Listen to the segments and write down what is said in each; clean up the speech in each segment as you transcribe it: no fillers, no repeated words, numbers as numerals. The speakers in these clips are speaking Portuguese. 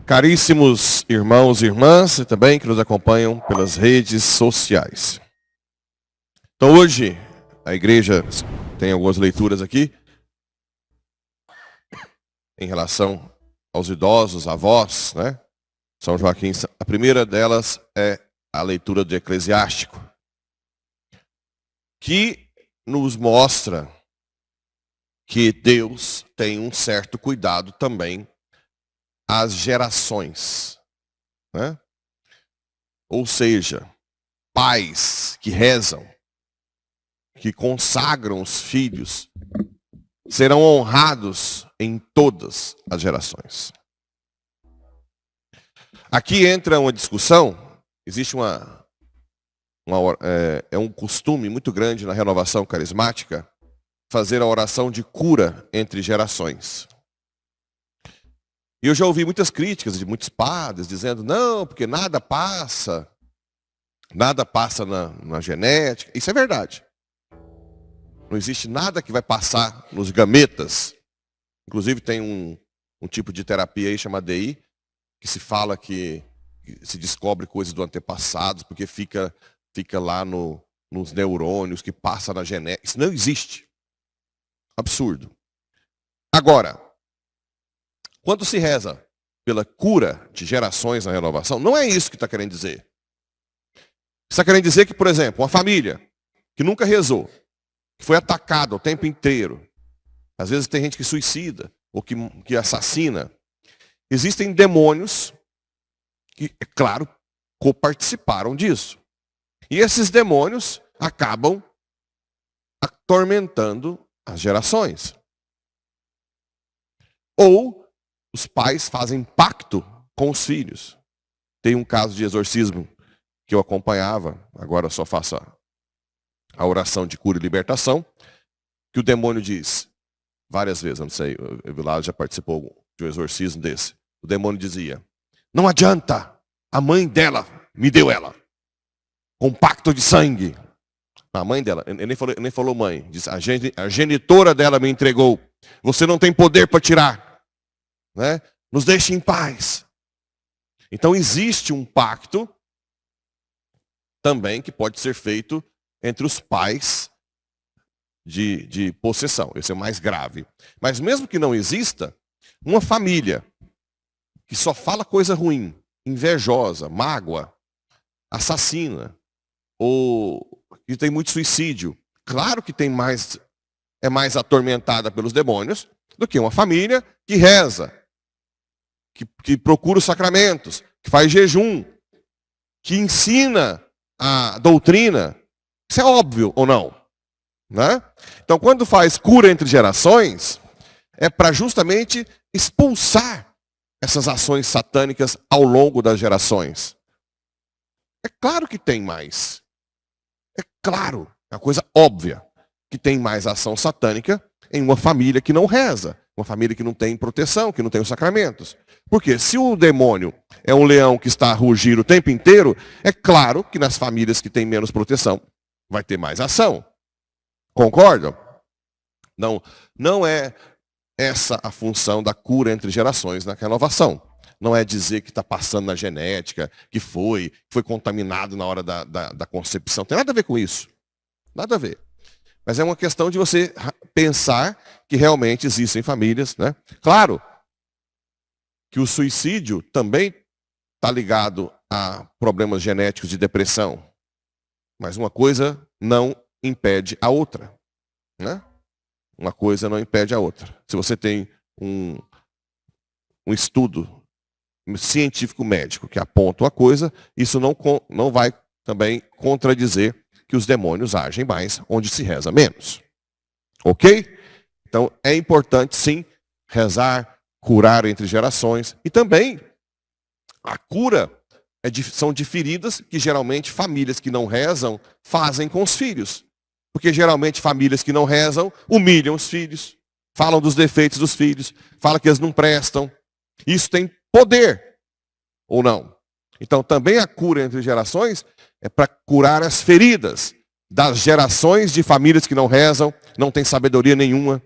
Caríssimos irmãos e irmãs, e também que nos acompanham pelas redes sociais. Então hoje, a igreja tem algumas leituras aqui, em relação aos idosos, avós, né? São Joaquim. A primeira delas é a leitura de Eclesiástico, que nos mostra que Deus tem um certo cuidado também às gerações, né? Ou seja, pais que rezam, que consagram os filhos, serão honrados em todas as gerações. Aqui entra uma discussão, existe um costume muito grande na renovação carismática, fazer a oração de cura entre gerações. E eu já ouvi muitas críticas de muitos padres dizendo, não, porque nada passa na genética. Isso é verdade. Não existe nada que vai passar nos gametas. Inclusive tem um tipo de terapia aí chamada DI, que se fala que se descobre coisas do antepassado, porque fica lá nos neurônios, que passa na genética. Isso não existe. Absurdo. Agora, quando se reza pela cura de gerações na renovação, não é isso que está querendo dizer. Está querendo dizer que, por exemplo, uma família que nunca rezou, que foi atacada o tempo inteiro, às vezes tem gente que suicida, ou que assassina, existem demônios que, é claro, coparticiparam disso. E esses demônios acabam atormentando as gerações. Ou os pais fazem pacto com os filhos. Tem um caso de exorcismo que eu acompanhava, agora eu só faço a oração de cura e libertação, que o demônio diz, várias vezes, eu não sei, o Vilado já participou de um exorcismo desse. O demônio dizia, não adianta, a mãe dela me deu ela, com pacto de sangue. A mãe dela, ele nem falou mãe, diz, a genitora dela me entregou, você não tem poder para tirar. Né? Nos deixe em paz. Então existe um pacto também que pode ser feito entre os pais de possessão. Esse é o mais grave. Mas mesmo que não exista, uma família que só fala coisa ruim, invejosa, mágoa, assassina, ou que tem muito suicídio, claro que é mais atormentada pelos demônios do que uma família que reza, que procura os sacramentos, que faz jejum, que ensina a doutrina. Isso é óbvio ou não? Né? Então, quando faz cura entre gerações, é para justamente expulsar essas ações satânicas ao longo das gerações. É claro que tem mais. É claro, é uma coisa óbvia, que tem mais ação satânica em uma família que não reza, uma família que não tem proteção, que não tem os sacramentos. Porque se o demônio é um leão que está a rugir o tempo inteiro, é claro que nas famílias que têm menos proteção vai ter mais ação. Concordam? Não é essa a função da cura entre gerações na renovação. Não é dizer que está passando na genética, que foi contaminado na hora da concepção. Tem nada a ver com isso. Nada a ver. Mas é uma questão de você pensar que realmente existem famílias, né? Claro que o suicídio também está ligado a problemas genéticos de depressão. Mas uma coisa não impede a outra, né? Uma coisa não impede a outra. Se você tem um estudo científico médico que aponta uma coisa, isso não vai também contradizer que os demônios agem mais onde se reza menos. Ok? Então é importante sim rezar, curar entre gerações. E também a cura são de feridas que geralmente famílias que não rezam fazem com os filhos. Porque geralmente famílias que não rezam humilham os filhos, falam dos defeitos dos filhos, falam que eles não prestam. Isso tem poder, ou não. Então também a cura entre gerações é para curar as feridas das gerações de famílias que não rezam, não têm sabedoria nenhuma.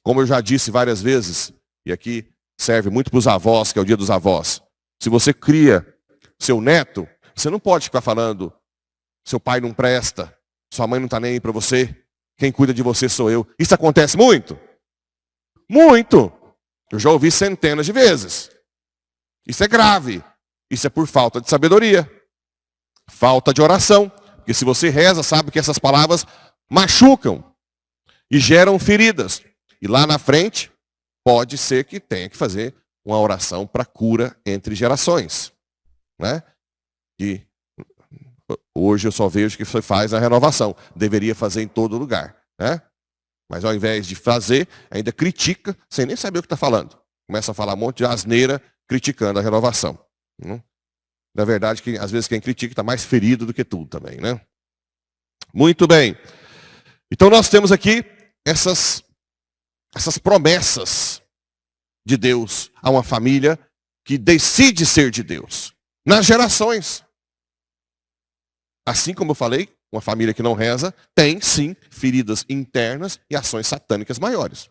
Como eu já disse várias vezes, e aqui serve muito para os avós, que é o dia dos avós. Se você cria seu neto, você não pode ficar falando, seu pai não presta, sua mãe não está nem aí para você, quem cuida de você sou eu. Isso acontece muito? Muito! Eu já ouvi centenas de vezes. Isso é grave. Isso é por falta de sabedoria. Falta de oração. Porque se você reza, sabe que essas palavras machucam e geram feridas. E lá na frente, pode ser que tenha que fazer uma oração para cura entre gerações. Né? E hoje eu só vejo que você faz na renovação. Deveria fazer em todo lugar. Né? Mas ao invés de fazer, ainda critica, sem nem saber o que está falando. Começa a falar um monte de asneira, criticando a renovação. Na verdade, às vezes quem critica está mais ferido do que tudo também, né? Muito bem. Então nós temos aqui essas promessas de Deus a uma família que decide ser de Deus. Nas gerações. Assim como eu falei, uma família que não reza tem, sim, feridas internas e ações satânicas maiores.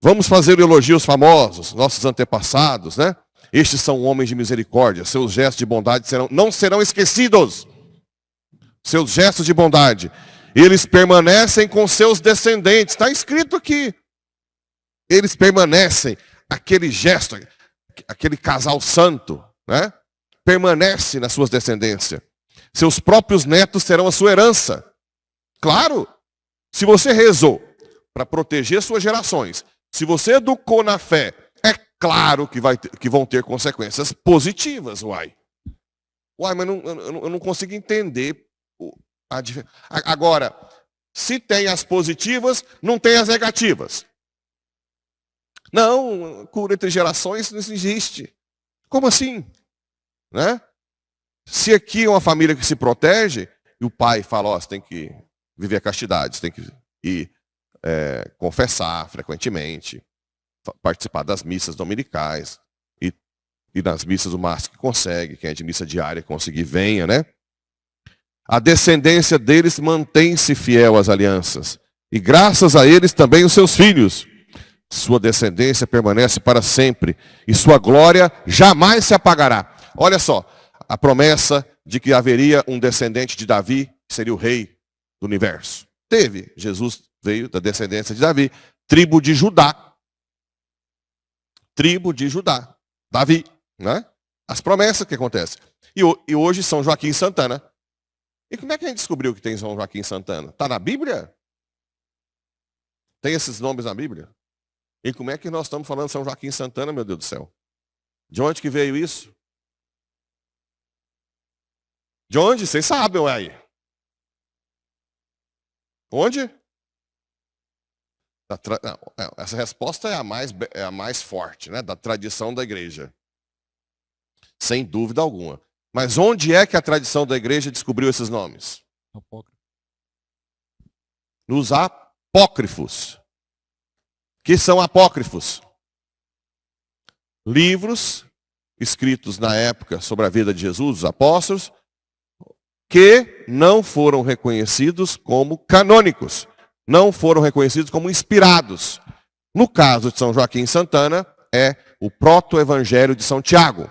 Vamos fazer elogios famosos, nossos antepassados, né? Estes são homens de misericórdia, seus gestos de bondade não serão esquecidos. Seus gestos de bondade, eles permanecem com seus descendentes. Está escrito aqui. Eles permanecem, aquele gesto, aquele casal santo, né? Permanece nas suas descendências. Seus próprios netos serão a sua herança. Claro, se você rezou para proteger suas gerações, se você educou na fé, é claro que vão ter consequências positivas, uai. Uai, mas eu não consigo entender a diferença. Agora, se tem as positivas, não tem as negativas. Não, cura entre gerações não existe. Como assim? Né? Se aqui é uma família que se protege, e o pai fala, ó, você tem que viver a castidade, você tem que ir confessar frequentemente, participar das missas dominicais, e nas missas o máximo que consegue, quem é de missa diária conseguir, venha, né? A descendência deles mantém-se fiel às alianças, e graças a eles também os seus filhos. Sua descendência permanece para sempre, e sua glória jamais se apagará. Olha só, a promessa de que haveria um descendente de Davi, que seria o rei do universo. Teve, Jesus veio da descendência de Davi, tribo de Judá. Tribo de Judá. Davi, né? As promessas que acontecem. E hoje São Joaquim Santana. E como é que a gente descobriu que tem São Joaquim Santana? Está na Bíblia? Tem esses nomes na Bíblia? E como é que nós estamos falando de São Joaquim Santana, meu Deus do céu? De onde que veio isso? De onde? Vocês sabem, aí. Onde? Essa resposta é a mais forte, né? Da tradição da igreja. Sem dúvida alguma. Mas onde é que a tradição da igreja descobriu esses nomes? Nos apócrifos. Que são apócrifos? Livros escritos na época sobre a vida de Jesus, os apóstolos, que não foram reconhecidos como canônicos, não foram reconhecidos como inspirados. No caso de São Joaquim Santana, é o proto-evangelho de São Tiago.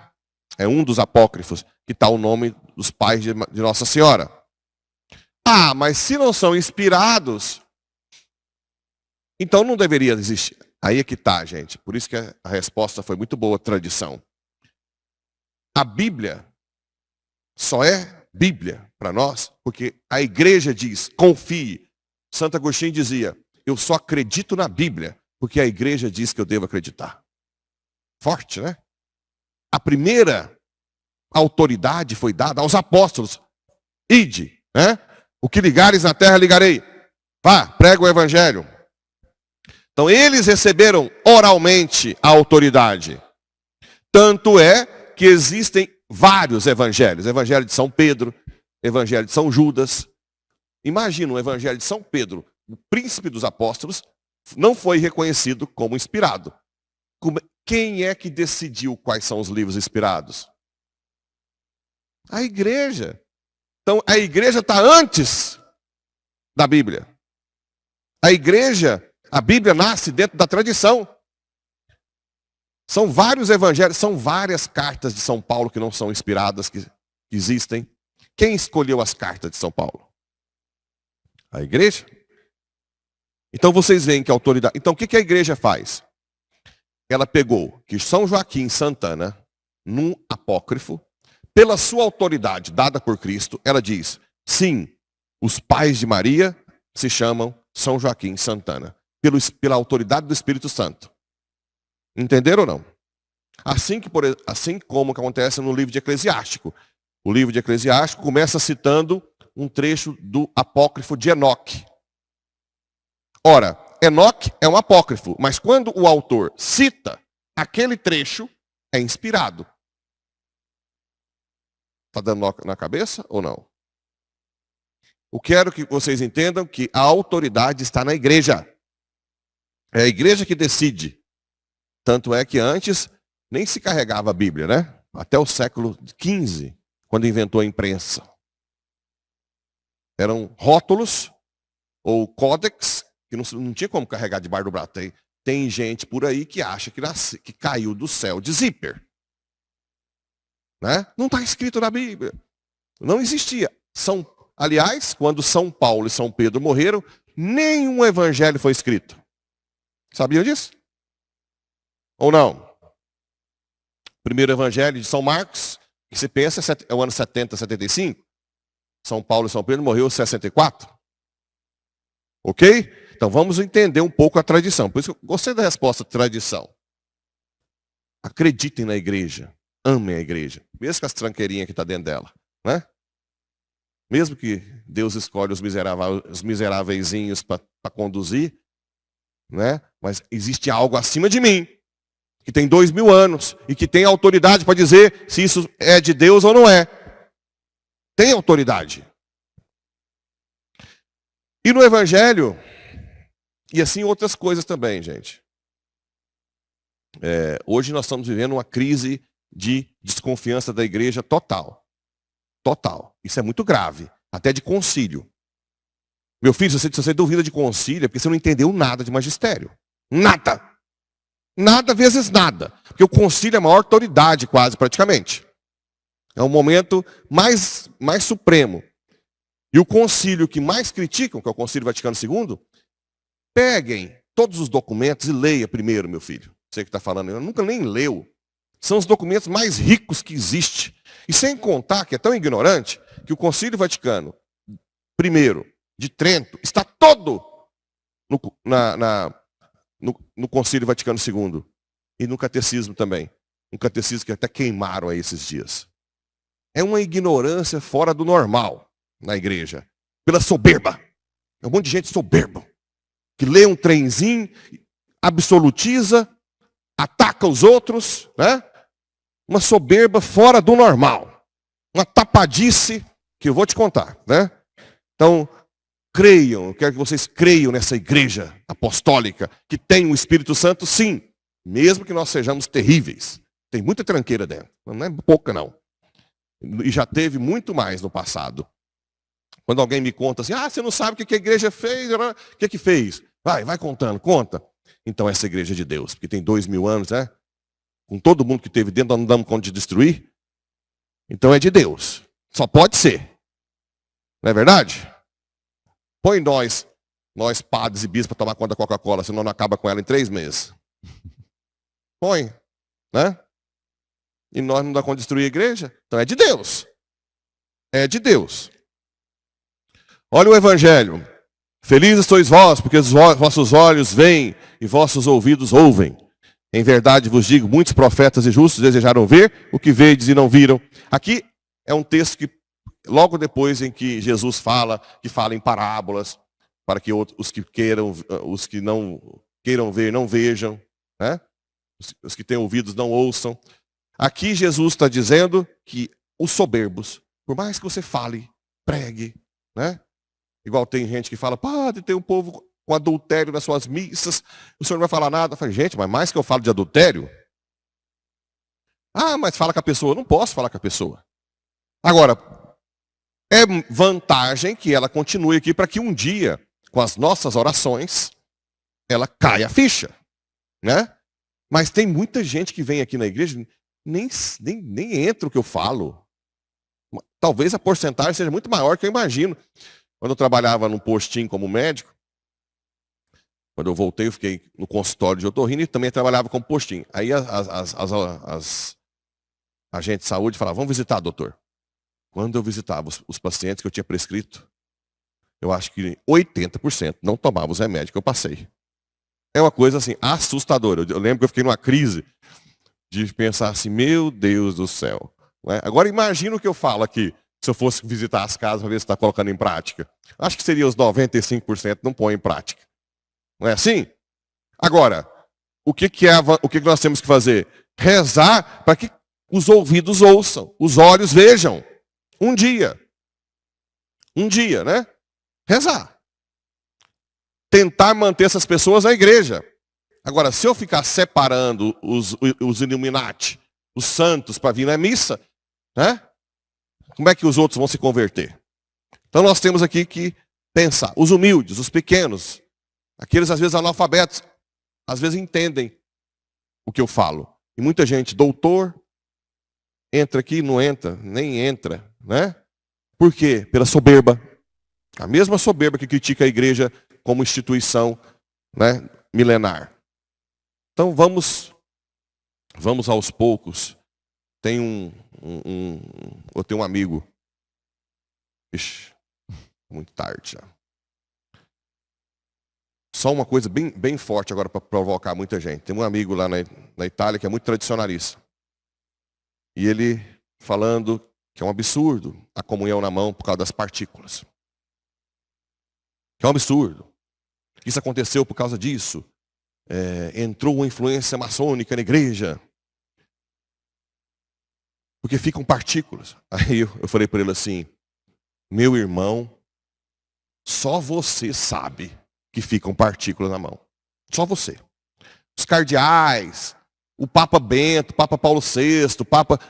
É um dos apócrifos, que está o nome dos pais de Nossa Senhora. Ah, mas se não são inspirados, então não deveria existir. Aí é que está, gente. Por isso que a resposta foi muito boa, tradição. A Bíblia só é Bíblia para nós, porque a igreja diz, confie. Santo Agostinho dizia, eu só acredito na Bíblia, porque a igreja diz que eu devo acreditar. Forte, né? A primeira autoridade foi dada aos apóstolos. Ide, né? O que ligares na terra, ligarei. Vá, prega o evangelho. Então eles receberam oralmente a autoridade. Tanto é que existem vários evangelhos. Evangelho de São Pedro, Evangelho de São Judas. Imagina o Evangelho de São Pedro, o príncipe dos apóstolos, não foi reconhecido como inspirado. Quem é que decidiu quais são os livros inspirados? A igreja. Então, a igreja está antes da Bíblia. A igreja, a Bíblia nasce dentro da tradição. São vários evangelhos, são várias cartas de São Paulo que não são inspiradas, que existem. Quem escolheu as cartas de São Paulo? A igreja. Então vocês veem que a autoridade... Então o que a igreja faz? Ela pegou que São Joaquim Santana, num apócrifo, pela sua autoridade dada por Cristo, ela diz, sim, os pais de Maria se chamam São Joaquim Santana, pela autoridade do Espírito Santo. Entenderam ou não? Assim como acontece no livro de Eclesiástico. O livro de Eclesiástico começa citando um trecho do apócrifo de Enoque. Ora, Enoque é um apócrifo, mas quando o autor cita aquele trecho, é inspirado. Está dando nó na cabeça ou não? Eu quero que vocês entendam que a autoridade está na igreja. É a igreja que decide. Tanto é que antes nem se carregava a Bíblia, né? Até o século XV, quando inventou a imprensa. Eram rótulos ou códex que não tinha como carregar debaixo do braço. Tem gente por aí que acha que caiu do céu de zíper. Né? Não está escrito na Bíblia. Não existia. Aliás, quando São Paulo e São Pedro morreram, nenhum evangelho foi escrito. Sabiam disso? Ou não? Primeiro evangelho de São Marcos, que você pensa é o ano 70, 75. São Paulo e São Pedro morreu em 64. Ok? Então vamos entender um pouco a tradição. Por isso que eu gostei da resposta tradição. Acreditem na igreja. Amem a igreja. Mesmo com as tranqueirinhas que está dentro dela. Né? Mesmo que Deus escolhe os miserávelzinhos para conduzir. Né? Mas existe algo acima de mim. Que tem 2000 anos. E que tem autoridade para dizer se isso é de Deus ou não é. Tem autoridade. E no Evangelho, e assim outras coisas também, gente. Hoje nós estamos vivendo uma crise de desconfiança da igreja total. Total. Isso é muito grave. Até de concílio. Meu filho, se você duvida de concílio, é porque você não entendeu nada de magistério. Nada. Nada vezes nada. Porque o concílio é a maior autoridade, quase, praticamente. É o momento mais supremo. E o concílio que mais criticam, que é o Concílio Vaticano II, peguem todos os documentos e leia primeiro, meu filho. Você que está falando, eu nunca nem leu. São os documentos mais ricos que existe. E sem contar que é tão ignorante que o Concílio Vaticano I de Trento está todo no Concílio Vaticano II. E no Catecismo também. Um catecismo que até queimaram aí esses dias. É uma ignorância fora do normal na igreja. Pela soberba. É um monte de gente soberba. Que lê um trenzinho, absolutiza, ataca os outros, né? Uma soberba fora do normal. Uma tapadice que eu vou te contar, né? Então, creiam, eu quero que vocês creiam nessa igreja apostólica que tem o Espírito Santo, sim. Mesmo que nós sejamos terríveis. Tem muita tranqueira dentro. Não é pouca, não. E já teve muito mais no passado. Quando alguém me conta assim, você não sabe o que a igreja fez? O que fez? Vai contando, conta. Então essa igreja é de Deus, porque tem 2000 anos, né? Com todo mundo que teve dentro, nós não damos conta de destruir. Então é de Deus. Só pode ser. Não é verdade? Põe nós padres e bispos, para tomar conta da Coca-Cola, senão não acaba com ela em 3 meses. Põe, né? E nós não dá conta de destruir a igreja? Então é de Deus. É de Deus. Olha o Evangelho. Felizes sois vós, porque os vossos olhos veem e vossos ouvidos ouvem. Em verdade vos digo, muitos profetas e justos desejaram ver o que vedes e não viram. Aqui é um texto que, logo depois em que Jesus fala em parábolas, para que os que não queiram ver, não vejam, né? Os que têm ouvidos não ouçam. Aqui Jesus está dizendo que os soberbos, por mais que você fale, pregue, né? Igual tem gente que fala, padre, tem um povo com adultério nas suas missas, o senhor não vai falar nada. Eu falo, gente, mas mais que eu falo de adultério, Ah, mas fala com a pessoa. Não posso falar com a pessoa. Agora, é vantagem que ela continue aqui para que um dia, com as nossas orações, ela caia a ficha, né? Mas tem muita gente que vem aqui na igreja, nem entra o que eu falo. Talvez a porcentagem seja muito maior que eu imagino. Quando eu trabalhava num postinho como médico, quando eu voltei, eu fiquei no consultório de otorrino e também trabalhava como postinho. Aí as agentes de saúde falavam, vamos visitar, doutor. Quando eu visitava os pacientes que eu tinha prescrito, eu acho que 80% não tomavam os remédios que eu passei. É uma coisa assim, assustadora. Eu lembro que eu fiquei numa crise de pensar assim, meu Deus do céu. Não é? Agora imagina o que eu falo aqui, se eu fosse visitar as casas para ver se está colocando em prática. Acho que seria os 95% não põem em prática. Não é assim? Agora, o que nós temos que fazer? Rezar para que os ouvidos ouçam, os olhos vejam. Um dia, né? Rezar. Tentar manter essas pessoas na igreja. Agora, se eu ficar separando os Illuminati, os santos, para vir na missa, né? Como é que os outros vão se converter? Então nós temos aqui que pensar. Os humildes, os pequenos, aqueles às vezes analfabetos, às vezes entendem o que eu falo. E muita gente, doutor, entra aqui, não entra, nem entra, né? Por quê? Pela soberba. A mesma soberba que critica a igreja como instituição, né, milenar. Então vamos aos poucos. Eu tenho um amigo. Ixi, muito tarde já. Só uma coisa bem forte agora para provocar muita gente. Tem um amigo lá na Itália que é muito tradicionalista. E ele falando que é um absurdo a comunhão na mão por causa das partículas. Que é um absurdo. Isso aconteceu por causa disso. Entrou uma influência maçônica na igreja. Porque ficam partículas. Aí eu falei para ele assim, meu irmão, só você sabe que ficam partículas na mão. Só você. Os cardeais, o Papa Bento, o Papa Paulo VI,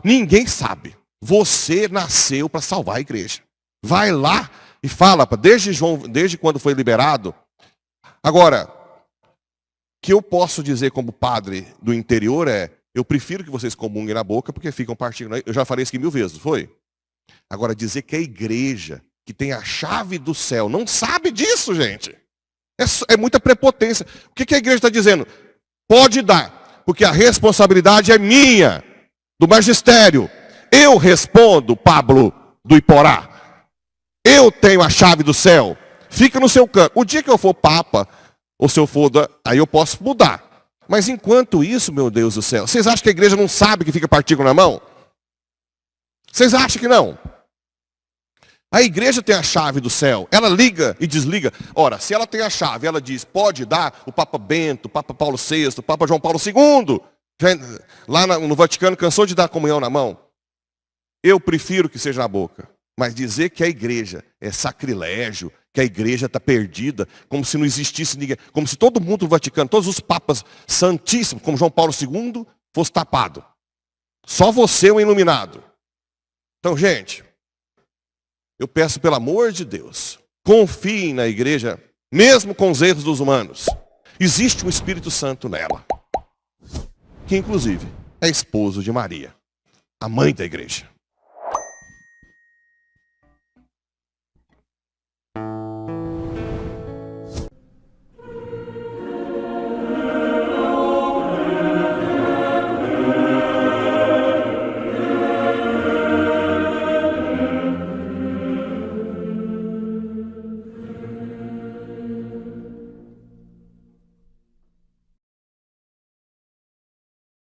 ninguém sabe. Você nasceu para salvar a igreja. Vai lá e fala, desde quando foi liberado. Agora, o que eu posso dizer como padre do interior eu prefiro que vocês comunguem na boca porque ficam partículas. Eu já falei isso aqui 1000 vezes, foi? Agora, dizer que a igreja, que tem a chave do céu, não sabe disso, gente. É muita prepotência. O que a igreja está dizendo? Pode dar, porque a responsabilidade é minha, do magistério. Eu respondo, Pablo do Iporá. Eu tenho a chave do céu. Fica no seu canto. O dia que eu for papa, ou se eu for, aí eu posso mudar. Mas enquanto isso, meu Deus do céu, vocês acham que a igreja não sabe que fica partícula na mão? Vocês acham que não? A igreja tem a chave do céu, ela liga e desliga. Ora, se ela tem a chave, ela diz, pode dar, o Papa Bento, o Papa Paulo VI, o Papa João Paulo II, lá no Vaticano cansou de dar comunhão na mão. Eu prefiro que seja na boca. Mas dizer que a igreja é sacrilégio, que a igreja está perdida, como se não existisse ninguém, como se todo mundo do Vaticano, todos os papas santíssimos, como João Paulo II, fosse tapado. Só você é o iluminado. Então, gente, eu peço pelo amor de Deus, confiem na igreja, mesmo com os erros dos humanos. Existe um Espírito Santo nela, que inclusive é esposo de Maria, a mãe da igreja.